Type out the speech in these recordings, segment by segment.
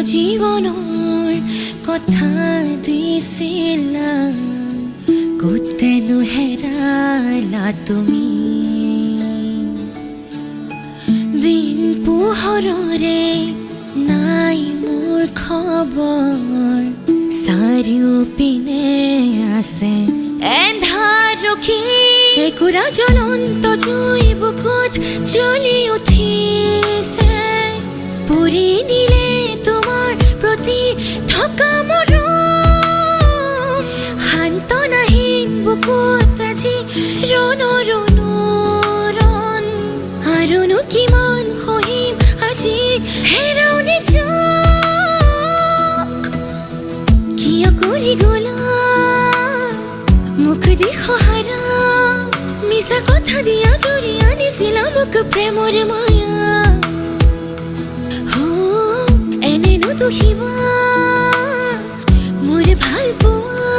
জীৱনৰ কথা দিছিলা গোটেনো হেৰালা তুমি দিন পোহৰৰে নাই মোৰ খবৰ চাৰিওপিনে আছে এন্ধাৰ ৰখি একুৰা জ্বলন্ত জুই বুকুত জ্বলি উঠিছে পুৰি দিলে তোমাৰ প্ৰতি থকা মৰম সান্তনাহীন বুকুত আজি ৰণ ৰণ ৰণ আৰুনো কিমান সহিম আজি হেৰাও নিজক কিয় কৰি গ'লা মোক দি সহাৰা মিছা কথা দিয়া জুৰি আনিছিলা মোক প্ৰেমৰ মায়া দুখিবা মোৰ ভাল পোৱা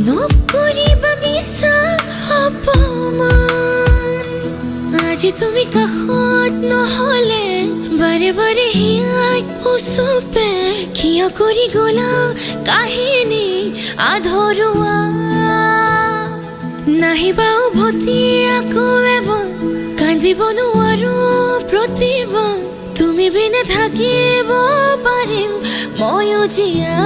নকৰিবা বিশ্বাস অপমান আজি তুমি কাষত নহ'লে বাৰে বাৰে হিয়াই উচুপে কিয় কৰি গ'লা কাহিনী আধৰুৱা নাহিবা উভতি আকৌ এবাৰ কান্দিব নোৱাৰো প্ৰতিবাৰ তুমি বিনে থাকিব পাৰিম ময়ো জীয়া